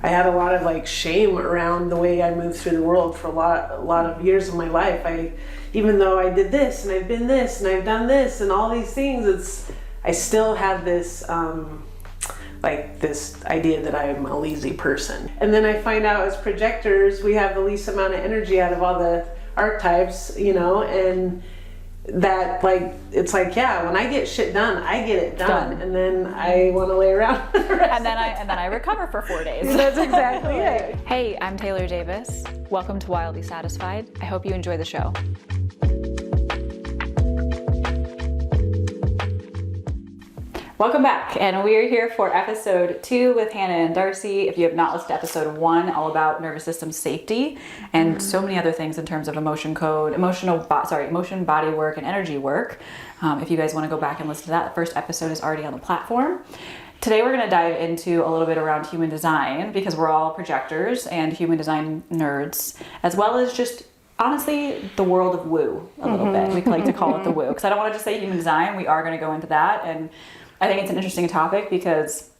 I had a lot of like shame around the way I moved through the world for a lot of years of my life. Even though I did this and I've been this and I've done this and all these things, I still had this like this idea that I'm a lazy person. And then I find out as projectors, we have the least amount of energy out of all the archetypes, you know, and that like, it's like, yeah, when I get shit done, I get it done. And then I want to lay around for the rest and then I recover for 4 days. That's exactly it. Hey, I'm Taylor Davis. Welcome to Wildly Satisfied. I hope you enjoy the show. Welcome back, and we are here for episode 2 with Hannah and Darci. If you have not listened to episode 1, all about nervous system safety and so many other things in terms of emotion code, emotion, body work, and energy work. If you guys want to go back and listen to that, the first episode is already on the platform. Today we're going to dive into a little bit around human design because we're all projectors and human design nerds, as well as just honestly the world of woo a little bit. We like to call it the woo because I don't want to just say human design. We are going to go into that, and I think it's an interesting topic because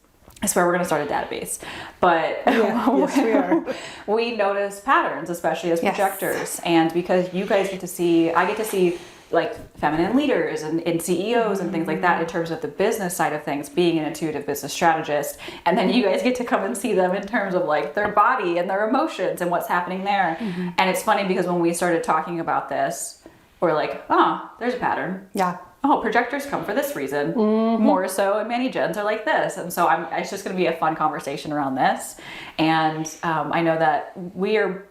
I swear we're going to start a database. But yes, we are. We notice patterns, especially as projectors. And because you guys get to see, I get to see like feminine leaders and CEOs and things like that in terms of the business side of things, being an intuitive business strategist. And then you guys get to come and see them in terms of like their body and their emotions and what's happening there. And it's funny because when we started talking about this, we're like, oh, there's a pattern. Yeah. Oh, projectors come for this reason, more so, and many gens are like this. And so it's just going to be a fun conversation around this. And I know that we are,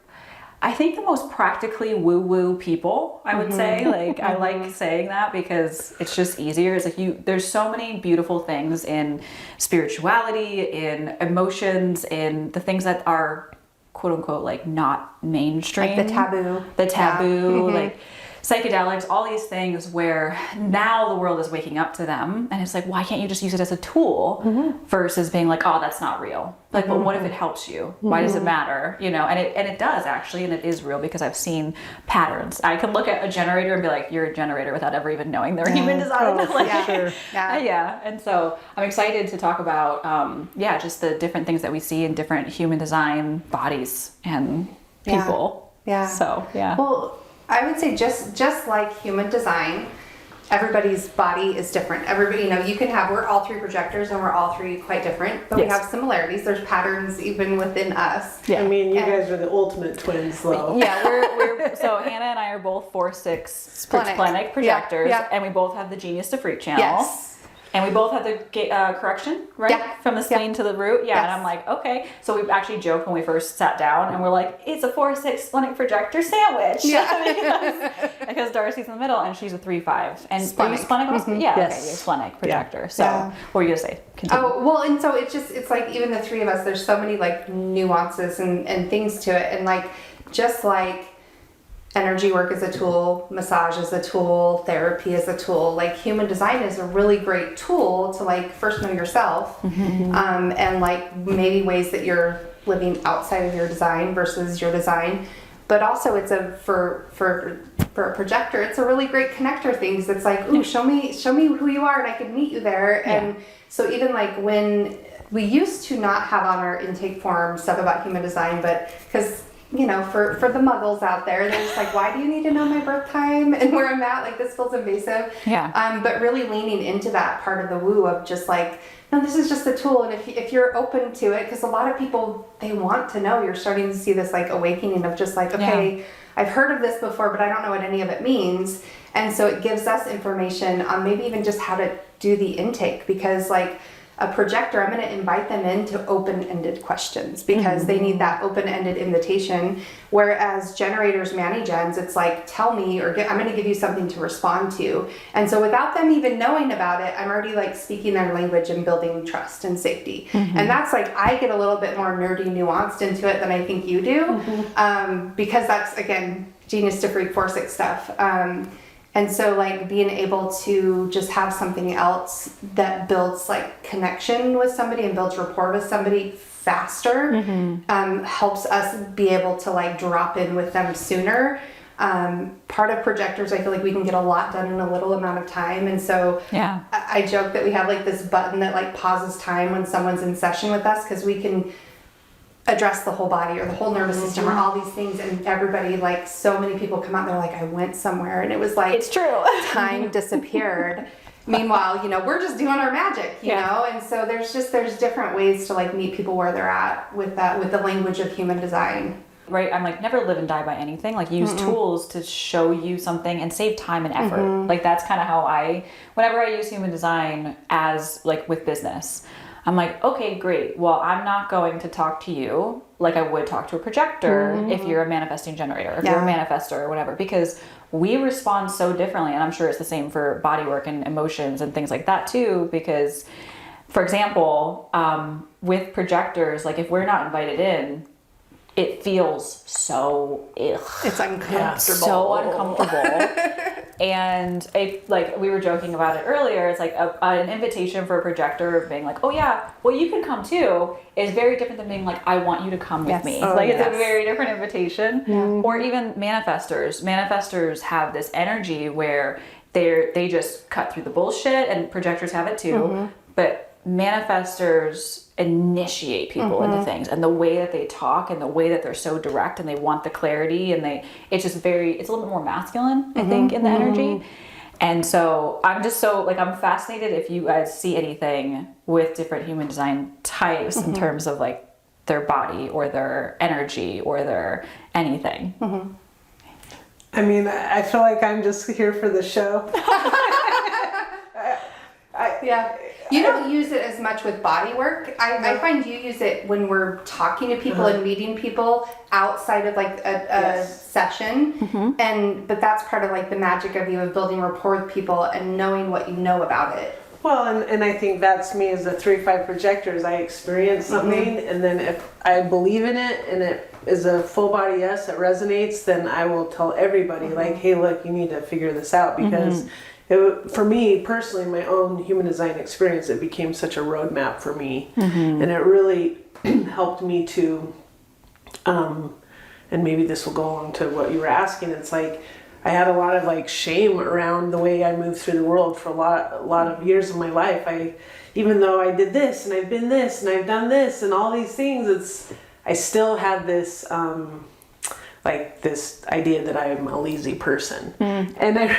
I think, the most practically woo-woo people, I would say. Like, I like saying that because it's just easier. It's like there's so many beautiful things in spirituality, in emotions, in the things that are, quote unquote, like not mainstream. Like the taboo. Like psychedelics, all these things where now the world is waking up to them, and it's like, why can't you just use it as a tool versus being like, oh, that's not real. Like, but what if it helps you? Why does it matter? You know, and it does actually, and it is real because I've seen patterns. I can look at a generator and be like, you're a generator without ever even knowing they're human design. And so I'm excited to talk about, just the different things that we see in different human design bodies and people. Well, I would say just like human design, everybody's body is different. Everybody, we're all 3 projectors and we're all 3 quite different, but we have similarities. There's patterns even within us. Yeah. I mean, you guys are the ultimate twins, though. Yeah, we're so Hannah and I are both 4/6 splenic projectors, and we both have the Genius to Freak channel. Yes. And we both have the correction, right? Yeah. From the spleen to the root. Yeah. Yes. And I'm like, okay. So we've actually joked when we first sat down and we're like, it's a 4/6 splenic projector sandwich. Yeah. because Darci's in the middle and she's a 3/5. And are you splenic also? Yeah. Yes. Okay. You're splenic projector. Yeah. So what were you going to say? Continue. Oh, well, and so it's like even the 3 of us, there's so many like nuances and things to it. And like, just like energy work is a tool, massage is a tool, therapy is a tool. Like human design is a really great tool to like first know yourself, and like maybe ways that you're living outside of your design versus your design. But also it's for a projector, it's a really great connector thing. Because it's like, ooh, show me who you are, and I can meet you there. And so even like when we used to not have on our intake form stuff about human design, but because for the muggles out there, they're just like, why do you need to know my birth time and where I'm at? Like, this feels invasive. Yeah. But really leaning into that part of the woo of just like, no, this is just a tool. And if you're open to it, because a lot of people, they want to know, you're starting to see this like awakening of just like, okay, I've heard of this before, but I don't know what any of it means. And so it gives us information on maybe even just how to do the intake, because like, a projector, I'm going to invite them into open-ended questions because they need that open-ended invitation. Whereas generators, mani-gens, it's like, tell me, or I'm going to give you something to respond to. And so without them even knowing about it, I'm already like speaking their language and building trust and safety. And that's like, I get a little bit more nerdy nuanced into it than I think you do. Because that's, again, Genius to Freak 4/6 stuff. And so like being able to just have something else that builds like connection with somebody and builds rapport with somebody faster, helps us be able to like drop in with them sooner. Part of projectors, I feel like we can get a lot done in a little amount of time. And so I joke that we have like this button that like pauses time when someone's in session with us, because we can address the whole body or the whole nervous system or all these things, and everybody, like, so many people come out and they're like, I went somewhere, and it was like, It's true. time disappeared. Meanwhile, you know, we're just doing our magic, you know, and so there's different ways to, like, meet people where they're at with the language of human design. Right, I'm like, never live and die by anything. Like, use tools to show you something and save time and effort. Like, that's kind of how whenever I use human design as, like, with business, I'm like, okay, great. Well, I'm not going to talk to you like I would talk to a projector if you're a manifesting generator, if you're a manifestor or whatever, because we respond so differently. And I'm sure it's the same for bodywork and emotions and things like that too, because, for example, with projectors, like, if we're not invited in, it feels so It's uncomfortable. so uncomfortable. And like we were joking about it earlier, it's like an invitation for a projector being like, oh yeah, well, you can come too, is very different than being like, I want you to come with me. It's a very different invitation. Or even manifestors have this energy where they just cut through the bullshit, and projectors have it too. But manifestors initiate people into things, and the way that they talk and the way that they're so direct and they want the clarity, and it's a little bit more masculine, I think, in the energy. And so I'm just so, like, I'm fascinated if you guys see anything with different human design types in terms of, like, their body or their energy or their anything. I mean, I feel like I'm just here for the show. You don't use it as much with body work. I find you use it when we're talking to people and meeting people outside of, like, a session. But that's part of, like, the magic of you, of building rapport with people and knowing what you know about it. Well, and I think that's me as a 3-5 projectors. I experience something, and then if I believe in it and it is a full body yes, it resonates, then I will tell everybody, like, hey, look, you need to figure this out, because for me personally, my own human design experience, it became such a roadmap for me, and it really helped me to, and maybe this will go along to what you were asking. It's like I had a lot of, like, shame around the way I moved through the world for a lot of years of my life. Even though I did this and I've been this and I've done this and all these things, I still had this like this idea that I'm a lazy person, and I.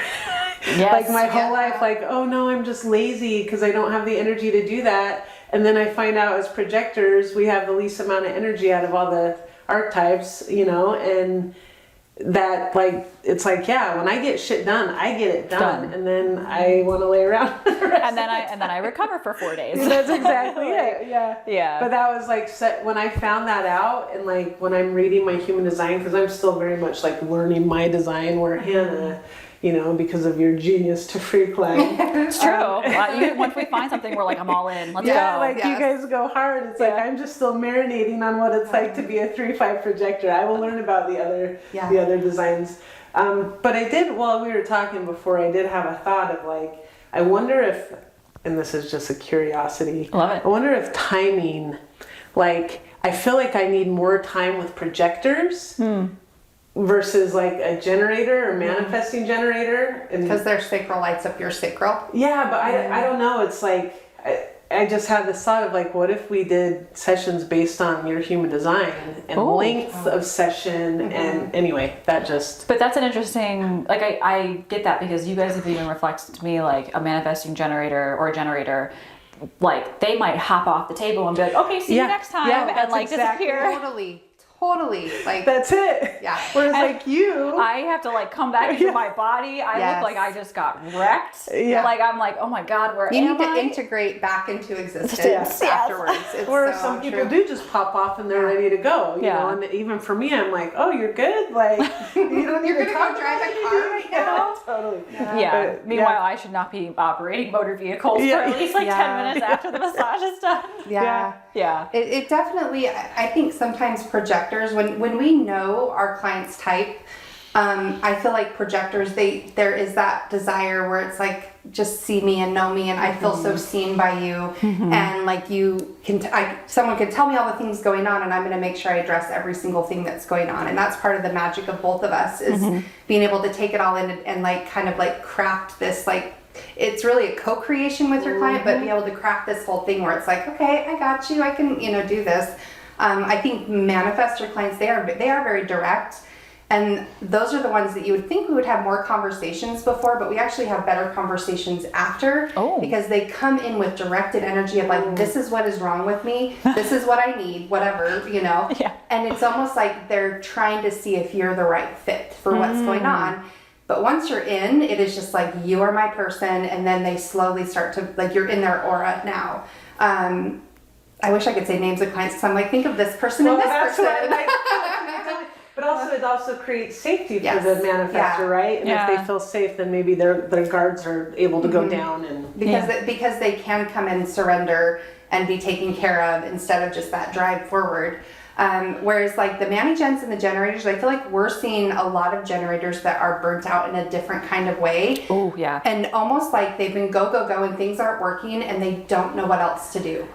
Like my whole life, like, oh no, I'm just lazy because I don't have the energy to do that. And then I find out as projectors, we have the least amount of energy out of all the archetypes, you know, and that, like, it's like, yeah, when I get shit done, I get it done. And then I want to lay around and then I recover for 4 days. That's exactly it. Yeah. But that was like when I found that out, and, like, when I'm reading my human design, because I'm still very much, like, learning my design, where Hannah, you know, because of your genius to freak line. It's true. Even once we find something, we're like, I'm all in. Let's go. Like, you guys go hard. It's like, I'm just still marinating on what it's like to be a 3-5 projector. I will learn about the other designs. But I did, while we were talking before, I did have a thought of, like, I wonder if, and this is just a curiosity. Love it. I wonder if timing, like, I feel like I need more time with projectors versus, like, a generator or manifesting generator, and Because their sacral lights up your sacral. yeah, but I don't know, it's like I just had this thought of, like, what if we did sessions based on your human design and length of session, and anyway, that just. But that's an interesting, like, I get that, because you guys have even reflected to me, like, a manifesting generator or a generator, like, they might hop off the table and be like, okay, see you next time, and, like, disappear. Totally. Like, That's it. Yeah. Whereas, like, you, I have to, like, come back into my body. I look like I just got wrecked. Yeah. Like, I'm like, oh my God, where you am need to I? integrate back into existence afterwards. It's or so some people true. do just pop off and they're ready to go, you know, and even for me, I'm like, oh, you're good? Like, you don't need You're to gonna go drive a car right now? Totally. Yeah. But, Meanwhile, I should not be operating motor vehicles for at least, like, 10 minutes after the massage is done. Yeah. It definitely, I think sometimes projectors, when we know our client's type, I feel like projectors, there is that desire where it's like, just see me and know me, and I feel so seen by you, and, like, you can, someone could tell me all the things going on, and I'm going to make sure I address every single thing that's going on, and that's part of the magic of both of us, is being able to take it all in and, like, kind of, like, craft this, like, it's really a co-creation with your client, but be able to craft this whole thing where it's like, okay, I got you, I can, you know, do this. I think manifestor clients, they are very direct. And those are the ones that you would think we would have more conversations before, but we actually have better conversations after because they come in with directed energy of like, this is what is wrong with me. This is what I need, whatever, you know? Yeah. And it's almost like they're trying to see if you're the right fit for what's going on. But once you're in, it is just like, you are my person. And then they slowly start to, like, you're in their aura now. I wish I could say names of clients because I'm like, think of this person and this person. But also, it also creates safety for Yes. the manifestor, right? And Yeah. if they feel safe, then maybe their guards are able to go down and Because they can come and surrender and be taken care of instead of just that drive forward. Whereas like the mani-gens and the generators, I feel like we're seeing a lot of generators that are burnt out in a different kind of way. Oh, yeah. And almost like they've been go and things aren't working and they don't know what else to do.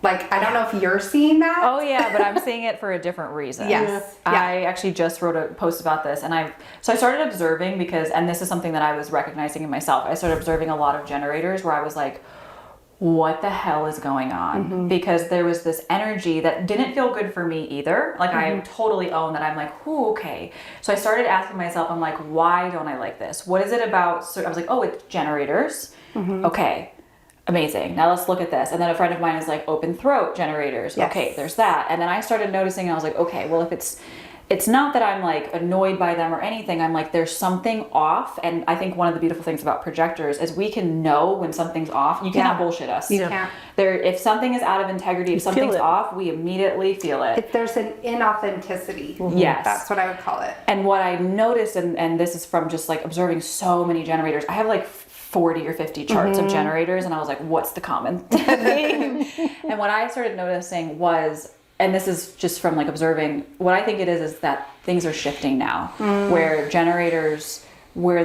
Like, I don't know if you're seeing that. Oh yeah, but I'm seeing it for a different reason. Yes. I actually just wrote a post about this, and I started observing because, and this is something that I was recognizing in myself. I started observing a lot of generators where I was like, what the hell is going on? Because there was this energy that didn't feel good for me either. Like I totally own that. I'm like, ooh, okay. So I started asking myself, I'm like, why don't I like this? What is it about? So I was like, oh, it's generators. Okay. Amazing. Now let's look at this. And then a friend of mine is like, open throat generators. Yes. Okay, there's that. And then I started noticing, and I was like, okay, well, if it's not that I'm like annoyed by them or anything. I'm like, there's something off. And I think one of the beautiful things about projectors is we can know when something's off. You cannot bullshit us. You can't. If something is out of integrity, if something's off, we immediately feel it. If there's an inauthenticity. Yes. That's what I would call it. And what I noticed, and this is from just like observing so many generators, I have like 40 or 50 charts of generators, and I was like, what's the common theme? And what I started noticing was, and this is just from like observing, what I think it is that things are shifting now, where generators were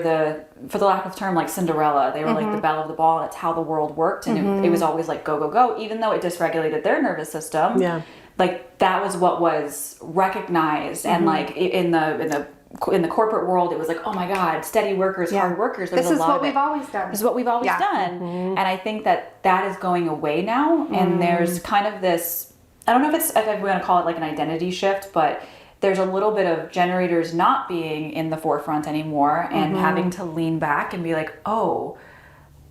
for the lack of term, like Cinderella, they were like the belle of the ball, and it's how the world worked, and it was always like go, go, go, even though it dysregulated their nervous system. Yeah. Like that was what was recognized, and like in the corporate world, it was like, oh my God, steady workers, hard workers. This is what we've always done. This is what we've always done. And I think that is going away now. And there's kind of this, I don't know if we want to call it like an identity shift, but there's a little bit of generators not being in the forefront anymore and having to lean back and be like, oh,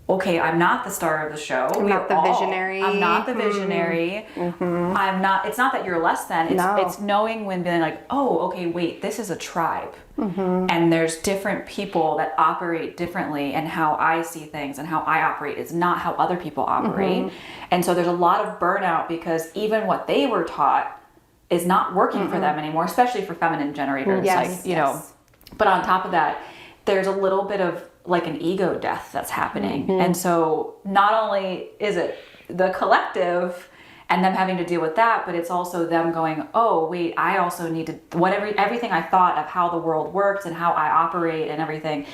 okay, I'm not the star of the show. I'm not the visionary. I'm not the visionary. I'm not, it's not that you're less than, it's knowing when being like, oh, okay, wait, this is a tribe. And there's different people that operate differently, and how I see things and how I operate is not how other people operate. And so there's a lot of burnout because even what they were taught is not working for them anymore, especially for feminine generators. Know, but on top of that, there's a little bit of like an ego death that's happening. And so not only is it the collective and them having to deal with that, but it's also them going, oh wait, I also need to, everything I thought of how the world works and how I operate and everything,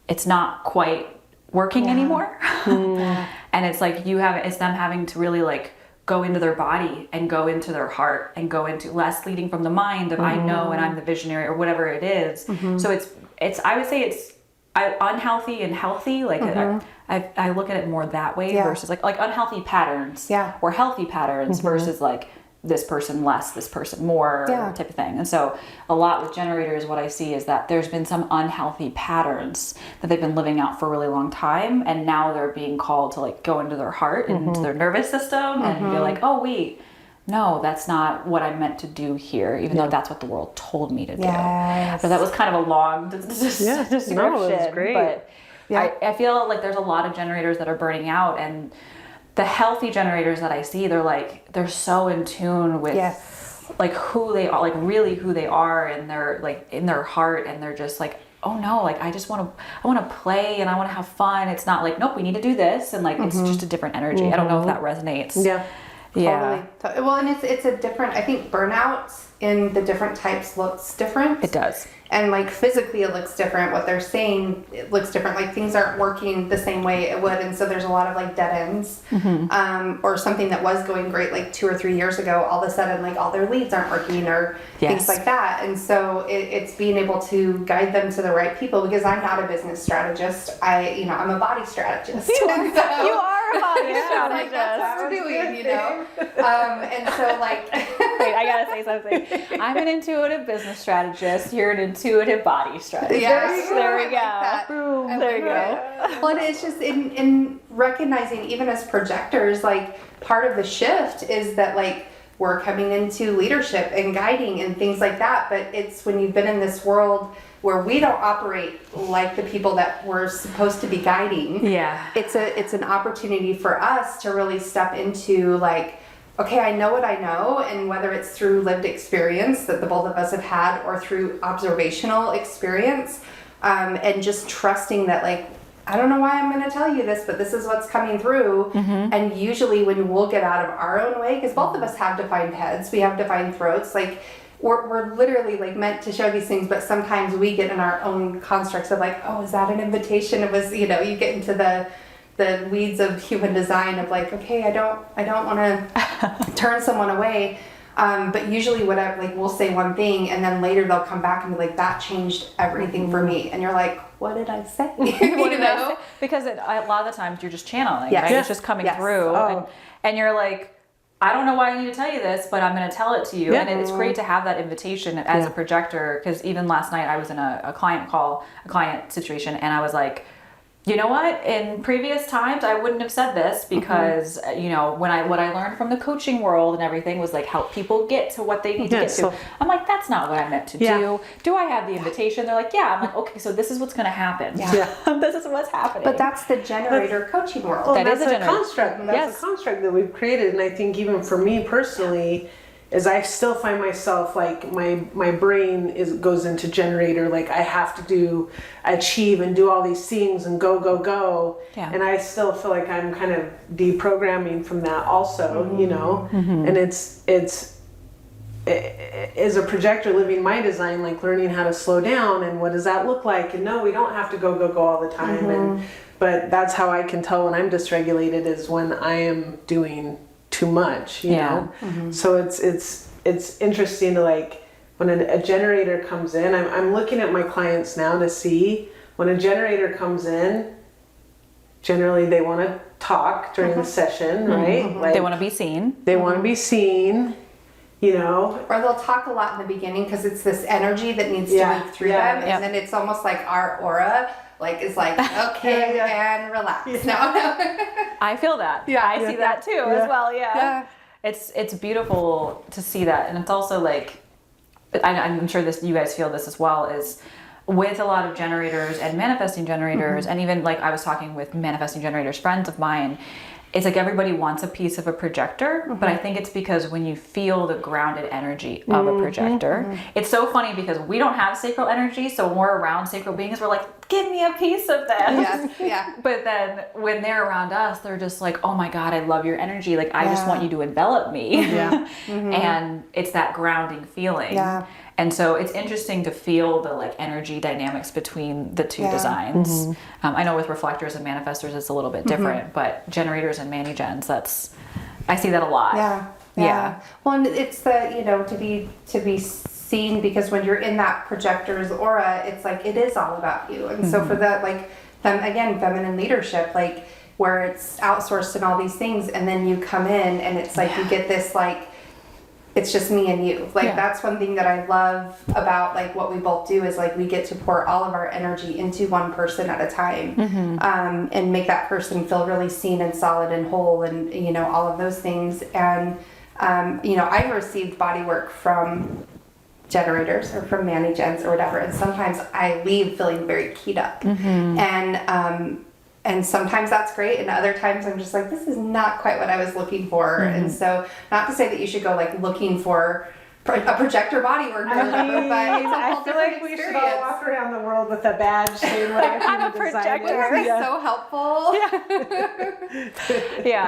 it's not quite working anymore. And it's like it's them having to really like go into their body and go into their heart and go into less leading from the mind of I know and I'm the visionary or whatever it is. So it's I would say it's unhealthy and healthy. Like I look at it more that way versus like unhealthy patterns or healthy patterns versus like this person less, this person more type of thing. And so a lot with generators, what I see is that there's been some unhealthy patterns that they've been living out for a really long time. And now they're being called to like go into their heart and into their nervous system and be like, oh wait, no, that's not what I meant to do here, even though that's what the world told me to do. So that was kind of a long description. No, it was great. But I feel like there's a lot of generators that are burning out, and the healthy generators that I see, they're so in tune with like who they are, like really who they are, and they're like in their heart, and they're just like, oh no, like I want to play and I want to have fun. It's not like, nope, we need to do this, and like it's just a different energy. I don't know if that resonates. Totally. Well, and it's a different, I think burnout in the different types looks different. It does. And like physically it looks different. What they're saying, it looks different. Like things aren't working the same way it would. And so there's a lot of like dead ends, or something that was going great like 2 or 3 years ago, all of a sudden like all their leads aren't working or things like that. And so it's being able to guide them to the right people, because I'm not a business strategist. I'm a body strategist. You are a body strategist. Like, that's what we're doing, And so like, Wait, I gotta say something. I'm an intuitive business strategist. You're an intuitive body strategist. Yes. There we I like go. that. Boom. There you go. Well, and it's just in recognizing, even as projectors, like part of the shift is that like we're coming into leadership and guiding and things like that. But it's when you've been in this world where we don't operate like the people that we're supposed to be guiding. Yeah. It's an opportunity for us to really step into like, okay, I know what I know, and whether it's through lived experience that the both of us have had or through observational experience, and just trusting that like, I don't know why I'm going to tell you this, but this is what's coming through. And usually when we'll get out of our own way, because both of us have defined heads, we have defined throats, like we're literally like meant to share these things, but sometimes we get in our own constructs of like, oh, is that an invitation? It was, you get into the weeds of human design of like, okay, I don't want to turn someone away. But usually we'll say one thing and then later they'll come back and be like, that changed everything for me. And you're like, what did I say? What did I say? Because a lot of the times you're just channeling, Yes. right? It's just coming through. Oh. And you're like, I don't know why I need to tell you this, but I'm going to tell it to you. Yeah. And it's great to have that invitation as a projector, because even last night I was in a client situation, and I was like, you know what? In previous times, I wouldn't have said this because, what I learned from the coaching world and everything was like help people get to what they need to get to. I'm like, that's not what I meant to do. Do I have the invitation? They're like, yeah. I'm like, okay, so this is what's going to happen. This is what's happening. But that's the generator coaching world. Well, That is that's a a generator. construct. That's Yes. a construct that we've created, and I think even for me personally, is I still find myself like my brain goes into generator. Like I have to achieve and do all these things and go. Yeah. And I still feel like I'm kind of deprogramming from that also, And it's as a projector living my design, like learning how to slow down and what does that look like? And no, we don't have to go all the time. But that's how I can tell when I'm dysregulated is when I am doing too much, you know? So it's interesting to like, when a generator comes in, I'm looking at my clients now to see when a generator comes in, generally they want to talk during the session, right? Like, they want to be seen. They want to be seen, Or they'll talk a lot in the beginning because it's this energy that needs to move through them, and then it's almost like our aura is like, okay, and relax. No. I feel that. I see that too as well. Yeah. It's beautiful to see that, and it's also like, I'm sure you guys feel this as well, is with a lot of generators and manifesting generators, and even like I was talking with manifesting generators, friends of mine, it's like everybody wants a piece of a projector, but I think it's because when you feel the grounded energy of a projector, it's so funny because we don't have sacral energy, so when we're around sacral beings, we're like, give me a piece of them. But then when they're around us, they're just like, oh my God, I love your energy. Like, I just want you to envelop me. And it's that grounding feeling. And so it's interesting to feel the like energy dynamics between the two designs. I know with reflectors and manifestors it's a little bit different, but generators and mani-gens, I see that a lot. Yeah. Well, and it's the to be seen, because when you're in that projector's aura, it's like it is all about you. And so for that, like feminine leadership, like where it's outsourced and all these things, and then you come in and it's like you get this like, it's just me and you. Like that's one thing that I love about like what we both do is like we get to pour all of our energy into one person at a time, and make that person feel really seen and solid and whole, and all of those things. And I've received body work from generators or from mani-gens or whatever, and sometimes I leave feeling very keyed up, and sometimes that's great, and other times I'm just like, this is not quite what I was looking for. And so, not to say that you should go like looking for a projector body work or whatever, but it's a whole I feel like we should all walk around the world with a badge saying what I'm a human design projector. is. So helpful.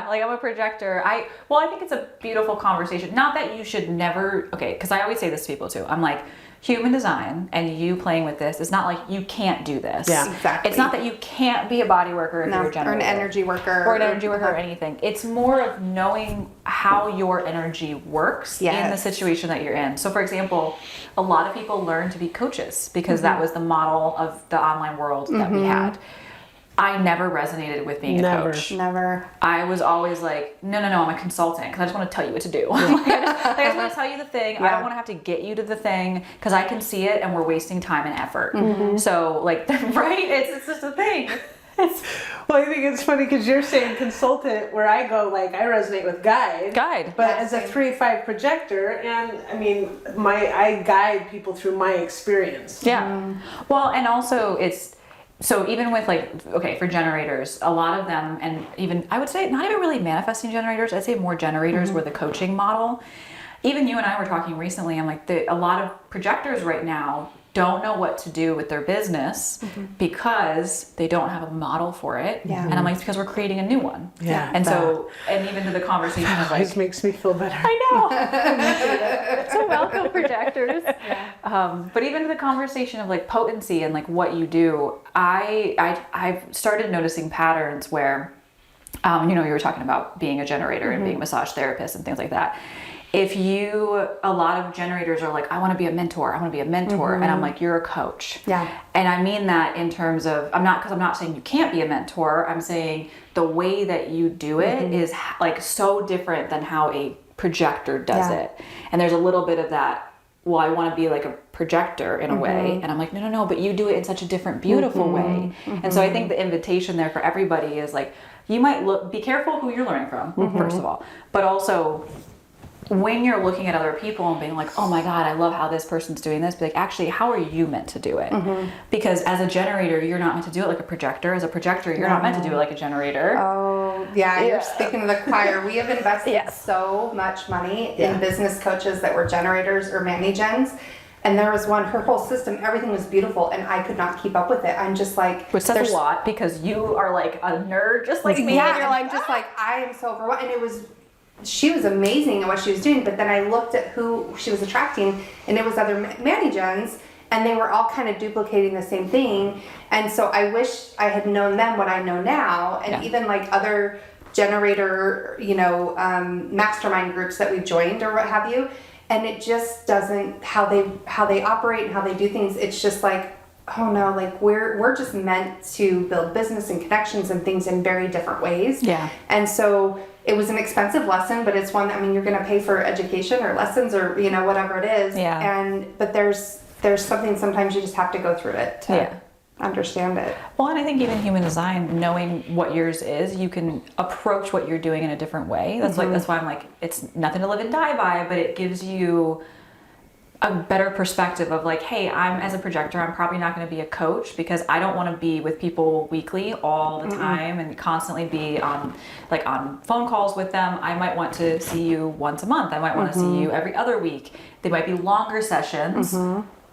Like I'm a projector. I think it's a beautiful conversation. Not that you should never, because I always say this to people too. I'm like, human design and you playing with this is not like you can't do this. Exactly. It's not that you can't be a body worker if you're a generator. Or an energy worker. Or an energy worker or anything. It's more of knowing how your energy works in the situation that you're in. So for example, a lot of people learn to be coaches because that was the model of the online world that we had. I never resonated with being a Never. coach. Never. I was always like, no, I'm a consultant because I just want to tell you what to do. I just want to tell you the thing. I don't want to have to get you to the thing because I can see it and we're wasting time and effort. So like, right? It's just a thing. Well, I think it's funny because you're saying consultant, where I go like I resonate with guide. But Yeah, as a same. 3-5 projector, and I mean, I guide people through my experience. Yeah. Well, and also so even with like, okay, for generators, a lot of them, and even, I would say not even really manifesting generators, I'd say more generators were the coaching model. Even you and I were talking recently, I'm like, a lot of projectors right now don't know what to do with their business because they don't have a model for it. Yeah. And I'm like, it's because we're creating a new one. Yeah. And so, and even to the conversation of like, Always makes me feel better. I know. So welcome, projectors. But even to the conversation of like potency and like what you do, I've started noticing patterns where, you know, you were talking about being a generator and being a massage therapist and things like that. A lot of generators are like, I want to be a mentor. And I'm like, you're a coach. Yeah. And I mean that in terms of, I'm not saying you can't be a mentor. I'm saying the way that you do it is like so different than how a projector does it. And there's a little bit of that, well, I want to be like a projector in a way. And I'm like, no, but you do it in such a different, beautiful way. And so I think the invitation there for everybody is like, you might be careful who you're learning from, first of all, but also when you're looking at other people and being like, oh my God, I love how this person's doing this, be like, actually, how are you meant to do it? Because as a generator, you're not meant to do it like a projector. As a projector, you're not meant to do it like a generator. Oh, yeah, you're speaking to the choir. We have invested so much money in business coaches that were generators or mani-gens. And there was one, her whole system, everything was beautiful, and I could not keep up with it. I'm just like... Which says a lot, because you are like a nerd just like me. Yeah, and you're like, just like, I am so overwhelmed. And she was amazing at what she was doing, but then I looked at who she was attracting, and it was other mani-gens, and they were all kind of duplicating the same thing. And so I wish I had known then what I know now, and even like other generator, mastermind groups that we've joined or what have you. And it just doesn't, how they operate and how they do things, it's just like, oh no, like we're just meant to build business and connections and things in very different ways. Yeah. And so it was an expensive lesson, but it's one that, I mean, you're going to pay for education or lessons or, whatever it is. Yeah. But there's something, sometimes you just have to go through it to understand it. Well, and I think even human design, knowing what yours is, you can approach what you're doing in a different way. That's that's why I'm like, it's nothing to live and die by, but it gives you a better perspective of like, hey, as a projector, I'm probably not going to be a coach because I don't want to be with people weekly all the time and constantly be on phone calls with them. I might want to see you once a month. I might want to see you every other week. They might be longer sessions,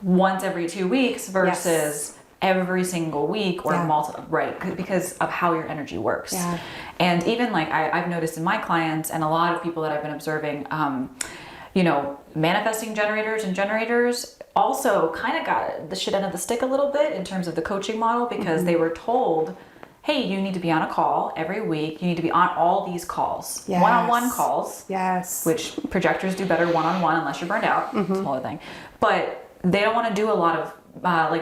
once every 2 weeks versus every single week or because of how your energy works. Yeah. And even like I've noticed in my clients and a lot of people that I've been observing, manifesting generators and generators also kind of got the shit end of the stick a little bit in terms of the coaching model because they were told, hey, you need to be on a call every week. You need to be on all these calls, one-on-one calls, which projectors do better one-on-one unless you're burned out. It's a whole other thing. But they don't want to do a lot of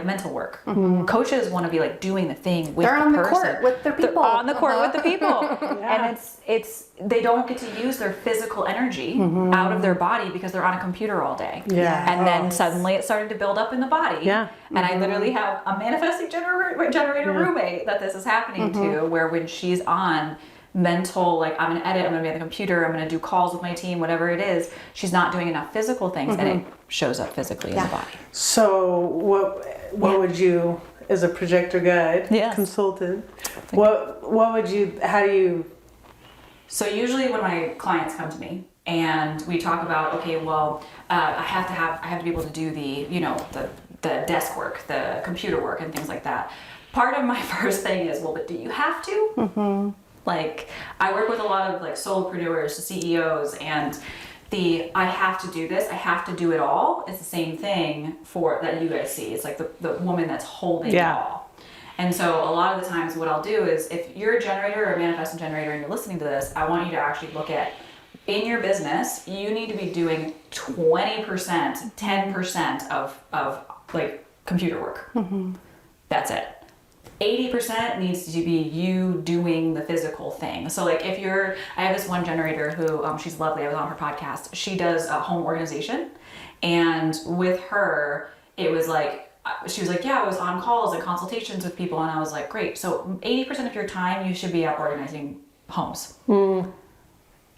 mental work. Coaches want to be like doing the thing with They're the on person. The court with their people. They're on the court with the people. And it's they don't get to use their physical energy out of their body because they're on a computer all day. And then suddenly it started to build up in the body. And I literally have a manifesting generator roommate that this is happening to, where when she's on mental, like I'm gonna edit, I'm gonna be on the computer, I'm gonna do calls with my team, whatever it is, she's not doing enough physical things and it shows up physically in the body. So what would you, as a projector guide, consultant, So usually when my clients come to me and we talk about, okay, well, I have to be able to do the desk work, the computer work and things like that. Part of my first thing is, well, but do you have to? Like, I work with a lot of like solopreneurs, CEOs, and I have to do this, I have to do it all. It's the same thing that you guys see. It's like the woman that's holding it all. And so a lot of the times what I'll do is, if you're a generator or a manifesting generator and you're listening to this, I want you to actually look at, in your business, you need to be doing 20%, 10% of like computer work. That's it. 80% needs to be you doing the physical thing. So like I have this one generator who, she's lovely, I was on her podcast. She does a home organization, and with her, it was like, she was like, yeah, I was on calls and consultations with people, and I was like, great. So 80% of your time, you should be out organizing homes.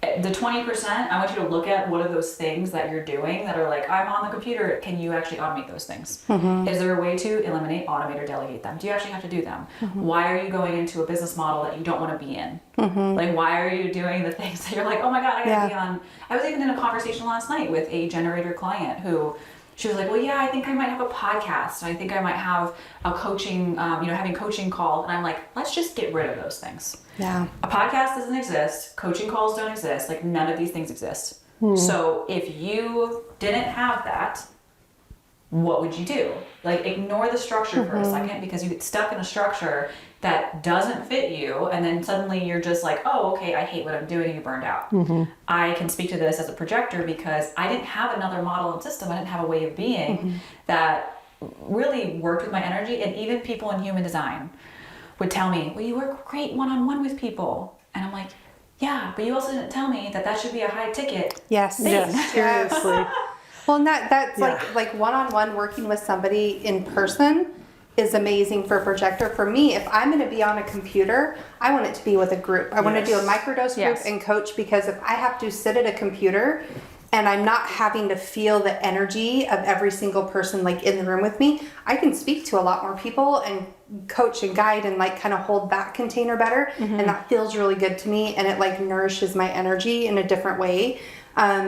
The 20%, I want you to look at what are those things that you're doing that are like, I'm on the computer, can you actually automate those things? Is there a way to eliminate, automate, or delegate them? Do you actually have to do them? Why are you going into a business model that you don't want to be in? Like, why are you doing the things that you're like, oh my God, I gotta be on. I was even in a conversation last night with a generator client who, she was like, well, yeah, I think I might have a podcast. I think I might have a coaching, having coaching calls. And I'm like, let's just get rid of those things. Yeah. A podcast doesn't exist. Coaching calls don't exist. Like, none of these things exist. So if you didn't have that, what would you do? Like, ignore the structure for a second, because you get stuck in a structure that doesn't fit you, and then suddenly you're just like, oh, okay, I hate what I'm doing, and you're burned out. I can speak to this as a projector because I didn't have another model and system. I didn't have a way of being that really worked with my energy. And even people in human design would tell me, well, you work great one-on-one with people. And I'm like, yeah, but you also didn't tell me that that should be a high ticket. Yes. Seriously. Well, and that's like one-on-one working with somebody in person is amazing for a projector. For me, if I'm going to be on a computer, I want it to be with a group. I want to do a microdose group and coach, because if I have to sit at a computer and I'm not having to feel the energy of every single person like in the room with me, I can speak to a lot more people and coach and guide and like kind of hold that container better. And that feels really good to me, and it like nourishes my energy in a different way.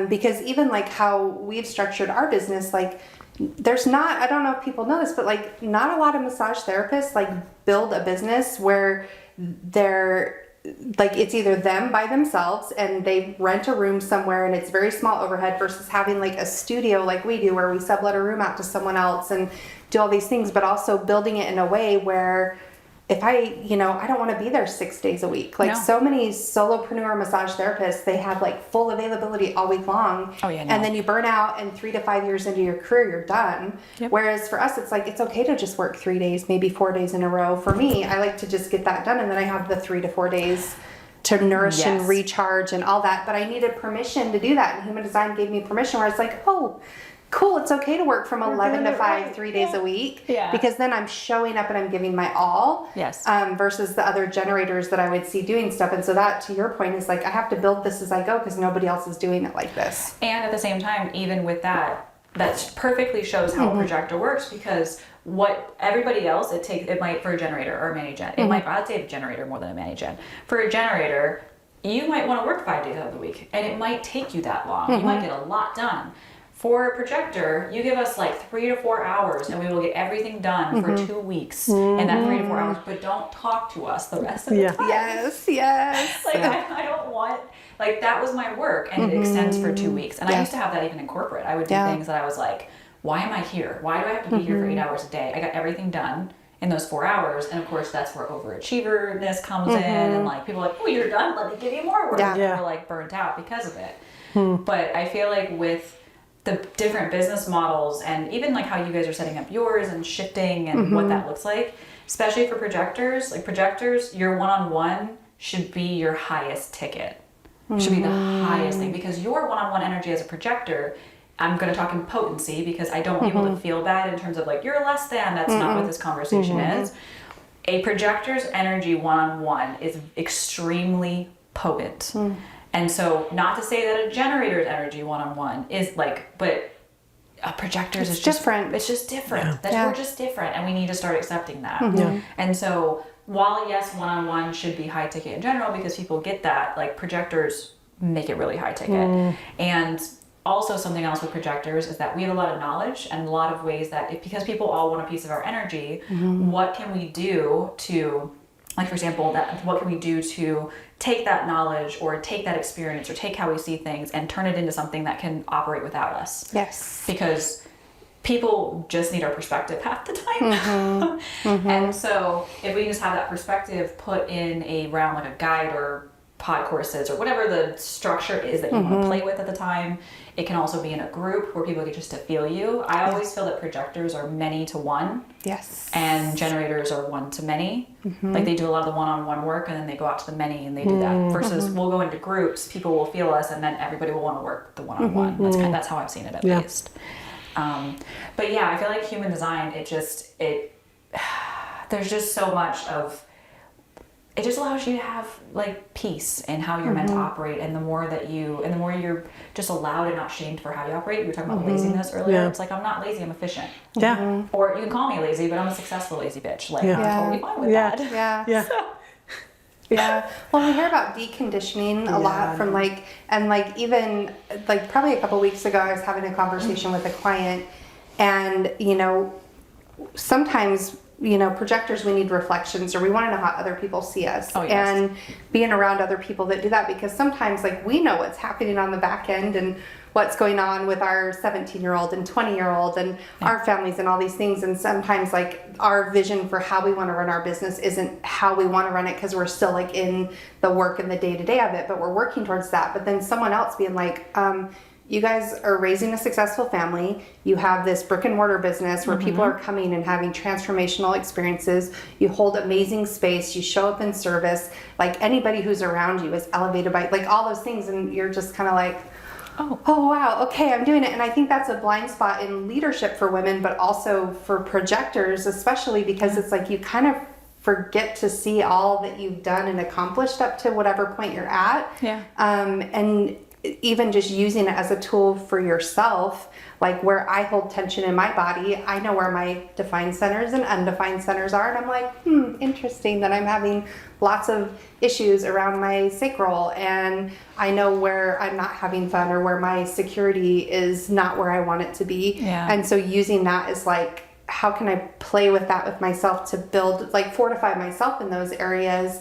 Because even like how we've structured our business, like there's not, I don't know if people know this, but like not a lot of massage therapists like build a business where they're like, it's either them by themselves and they rent a room somewhere and it's very small overhead, versus having like a studio like we do, where we sublet a room out to someone else and do all these things, but also building it in a way where if I don't want to be there 6 days a week. Like so many solopreneur massage therapists, they have like full availability all week long. Oh yeah. No. And then you burn out, and 3 to 5 years into your career, you're done. Whereas for us, it's like, it's okay to just work 3 days, maybe 4 days in a row. For me, I like to just get that done. And then I have the 3 to 4 days to nourish and recharge and all that. But I needed permission to do that. And Human Design gave me permission, where it's like, oh, cool, it's okay to work from 11 to 5, 3 days a week. Because then I'm showing up and I'm giving my all. Versus the other generators that I would see doing stuff. And so that, to your point, is like, I have to build this as I go, because nobody else is doing it like this. And at the same time, even with that perfectly shows how a projector works, because what everybody else, it might, for a generator or a mani-gen, I'd say a generator more than a mani-gen. For a generator, you might want to work 5 days out of the week, and it might take you that long. You might get a lot done. For a projector, you give us like 3 to 4 hours, and we will get everything done for 2 weeks in that 3 to 4 hours, but don't talk to us the rest of the time. Yes. Like, I don't want, like, that was my work, and it extends for 2 weeks. And I used to have that even in corporate. I would do things that I was like, why am I here? Why do I have to be here for 8 hours a day? I got everything done in those 4 hours. And of course, that's where overachieverness comes in, and like, people are like, oh, you're done, let me give you more work. And we're like burnt out because of it. But I feel like with the different business models, and even like how you guys are setting up yours and shifting and what that looks like, especially for projectors, your one-on-one should be your highest ticket. Should be the highest thing, because your one-on-one energy as a projector, I'm going to talk in potency, because I don't want people to feel bad in terms of like, you're less than. That's not what this conversation is. A projector's energy one-on-one is extremely potent. And so, not to say that a generator's energy one-on-one is like, but a projector's is just different. It's just different. We're just different, and we need to start accepting that. And so, while yes, one-on-one should be high ticket in general, because people get that, like, projectors make it really high ticket. And also, something else with projectors is that we have a lot of knowledge and a lot of ways that, because people all want a piece of our energy, what can we do to, like, for example, what can we do to take that knowledge or take that experience or take how we see things and turn it into something that can operate without us? Yes. Because people just need our perspective half the time. And so if we just have that perspective put in a realm like a guide or pod courses or whatever the structure is that you want to play with at the time. It can also be in a group where people get just to feel you. I always feel that projectors are many to one. Yes. And generators are one to many. Like they do a lot of the one-on-one work and then they go out to the many and they do that. Versus we'll go into groups, people will feel us, and then everybody will want to work the one-on-one. That's how I've seen it at least. But yeah, I feel like human design, there's just so much of, it just allows you to have like peace in how you're meant to operate, and the more you're just allowed and not shamed for how you operate. You were talking about laziness earlier. It's like, I'm not lazy, I'm efficient. Or you can call me lazy, but I'm a successful lazy bitch. Like I'm totally fine with that. Yeah. Well, we hear about deconditioning a lot from even probably a couple weeks ago, I was having a conversation with a client, and sometimes projectors, we need reflections, or we want to know how other people see us. And being around other people that do that, because sometimes we know what's happening on the back end and what's going on with our 17-year-old and 20-year-old and our families and all these things. And sometimes our vision for how we want to run our business isn't how we want to run it, because we're still in the work and the day-to-day of it, but we're working towards that. But then someone else being like, you guys are raising a successful family. You have this brick and mortar business where people are coming and having transformational experiences. You hold amazing space. You show up in service. Anybody who's around you is elevated by all those things. And you're just kind of oh wow, okay, I'm doing it. And I think that's a blind spot in leadership for women, but also for projectors, especially because it's you kind of forget to see all that you've done and accomplished up to whatever point you're at. And even just using it as a tool for yourself, where I hold tension in my body, I know where my defined centers and undefined centers are. And I'm interesting that I'm having lots of issues around my sacral. And I know where I'm not having fun, or where my security is not where I want it to be. And so using that is how can I play with that with myself to build, fortify myself in those areas.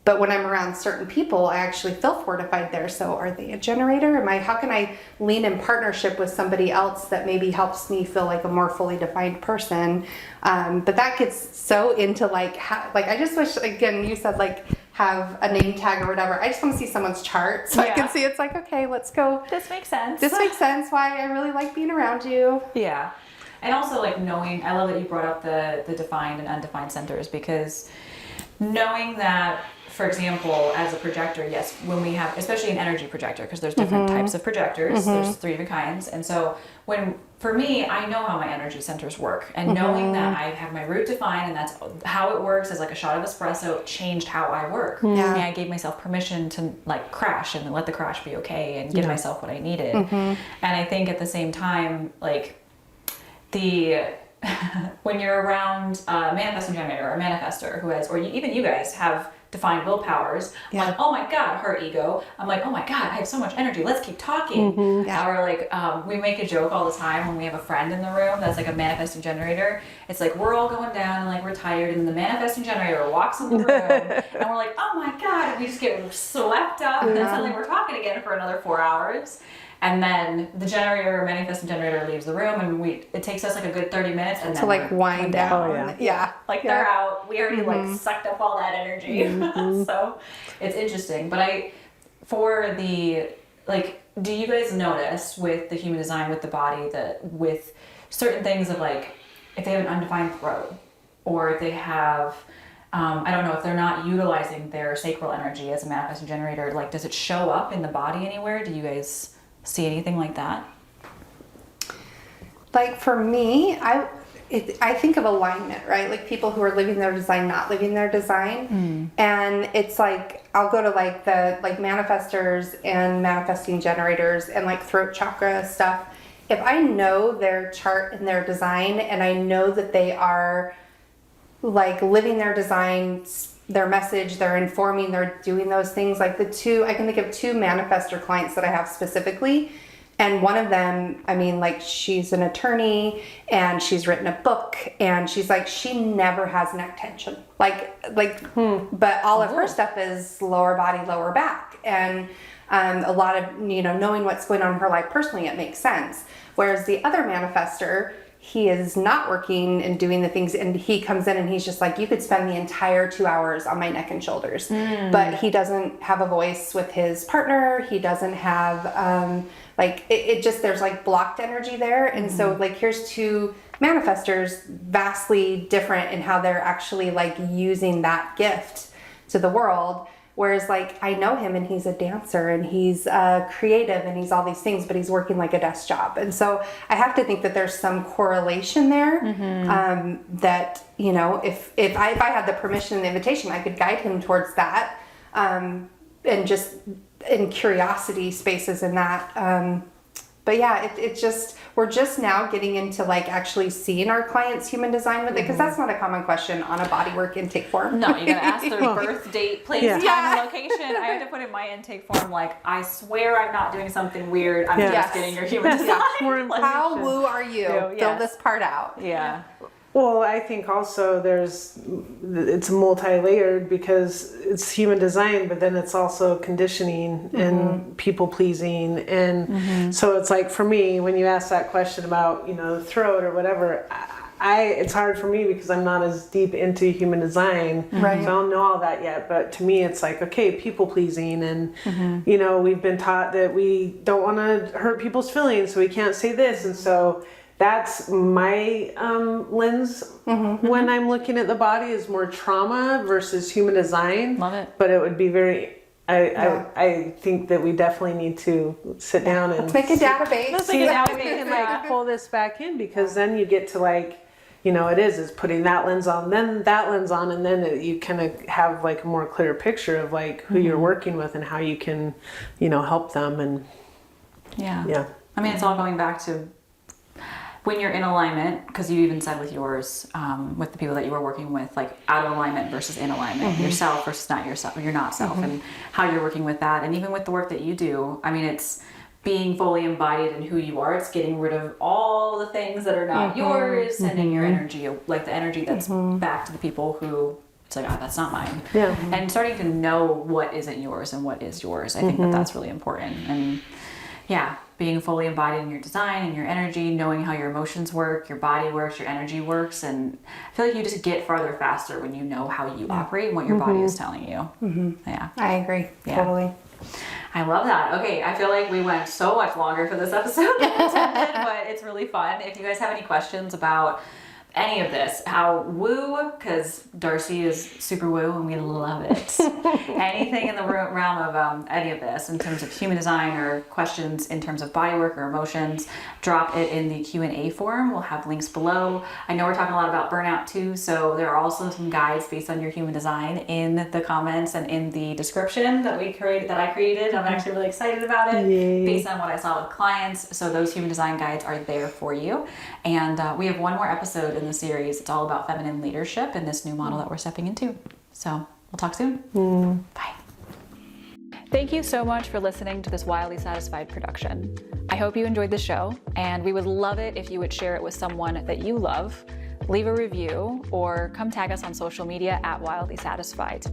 But when I'm around certain people, I actually feel fortified there. So are they a generator? How can I lean in partnership with somebody else that maybe helps me feel like a more fully defined person? But that gets so into I just wish, again, you said have a name tag or whatever. I just want to see someone's chart so I can see it's okay, let's go. This makes sense. This makes sense. Why I really like being around you. Yeah. And also knowing, I love that you brought up the defined and undefined centers, because knowing that, for example, as a projector, yes, when we have, especially an energy projector, because there's different types of projectors, there's 3 different kinds. And so for me, I know how my energy centers work, and knowing that I have my root defined and that's how it works as a shot of espresso changed how I work. And I gave myself permission to crash and let the crash be okay and give myself what I needed. And I think at the same time, when you're around a manifesting generator or a manifestor who has, or even you guys have defined willpowers, I'm oh my God, her ego. I'm oh my God, I have so much energy. Let's keep talking. Or we make a joke all the time when we have a friend in the room that's a manifesting generator. It's we're all going down and we're tired, and the manifesting generator walks in the room and we're oh my God, and we just get swept up, and then suddenly we're talking again for another 4 hours. And then the generator, manifesting generator, leaves the room, and it takes us a good 30 minutes and then to wind down. They're out. We already sucked up all that energy. So it's interesting. But do you guys notice with the human design, with the body, that with certain things of if they have an undefined throat, or if they have I don't know, if they're not utilizing their sacral energy as a manifesting generator, does it show up in the body anywhere? Do you guys see anything like that? For me, I think of alignment, right? People who are living their design, not living their design. And it's I'll go to the manifestors and manifesting generators and throat chakra stuff. If I know their chart and their design, and I know that they are living their design, their message, they're informing, they're doing those things. I can think of 2 manifestor clients that I have specifically. And one of them, she's an attorney and she's written a book, and she's she never has neck tension. But all of her stuff is lower body, lower back. And a lot of, knowing what's going on in her life personally, it makes sense. Whereas the other manifestor, he is not working and doing the things, and he comes in and he's just like, you could spend the entire 2 hours on my neck and shoulders. But he doesn't have a voice with his partner. He doesn't have, it just, there's like blocked energy there. And so like, here's two manifestors vastly different in how they're actually like using that gift to the world. Whereas like, I know him and he's a dancer and he's creative and he's all these things, but he's working like a desk job. And so I have to think that there's some correlation there, that, you know, if I had the permission and the invitation, I could guide him towards that, and just in curiosity spaces in that. But yeah, it's just, we're just now getting into like actually seeing our clients' human design with it, because that's not a common question on a bodywork intake form. No, you gotta ask their birth date, place, time, and location. I have to put in my intake form, like, I swear I'm not doing something weird. I'm just getting your human design. How woo are you? Fill this part out. Yeah. Well, I think also it's multi-layered, because it's human design, but then it's also conditioning and people pleasing. And so it's like, for me, when you ask that question about, you know, the throat or whatever, it's hard for me because I'm not as deep into human design. Right. So I don't know all that yet. But to me, it's like, okay, people pleasing. And, you know, we've been taught that we don't want to hurt people's feelings, so we can't say this. And so that's my lens when I'm looking at the body, is more trauma versus human design. Love it. But it would be very, I think that we definitely need to sit down and let's make a database. See how we can like pull this back in, because then you get to like, you know, it's putting that lens on, then that lens on, and then you kind of have like a more clear picture of like who you're working with and how you can, you know, help them. And yeah. I mean, it's all going back to when you're in alignment, because you even said with yours, with the people that you were working with, like out of alignment versus in alignment, yourself versus not yourself, you're not self, and how you're working with that. And even with the work that you do, I mean, it's being fully embodied in who you are. It's getting rid of all the things that are not yours, and in your energy, like the energy that's back to the people who, it's like, that's not mine. Yeah. And starting to know what isn't yours and what is yours. I think that's really important. And yeah, being fully embodied in your design and your energy, knowing how your emotions work, your body works, your energy works. And I feel like you just get farther faster when you know how you operate and what your body is telling you. Yeah. I agree. Totally. I love that. Okay, I feel like we went so much longer for this episode than intended, but it's really fun. If you guys have any questions about any of this, how woo, because Darci is super woo and we love it. Anything in the realm of any of this in terms of human design, or questions in terms of bodywork or emotions, drop it in the Q&A forum. We'll have links below. I know we're talking a lot about burnout too, so there are also some guides based on your human design in the comments and in the description that I created. I'm actually really excited about it. Yay. Based on what I saw with clients. So those human design guides are there for you. And we have one more episode in the series. It's all about feminine leadership and this new model that we're stepping into. So we'll talk soon. Bye. Thank you so much for listening to this Wildly Satisfied production. I hope you enjoyed the show, and we would love it if you would share it with someone that you love, leave a review, or come tag us on social media at Wildly Satisfied.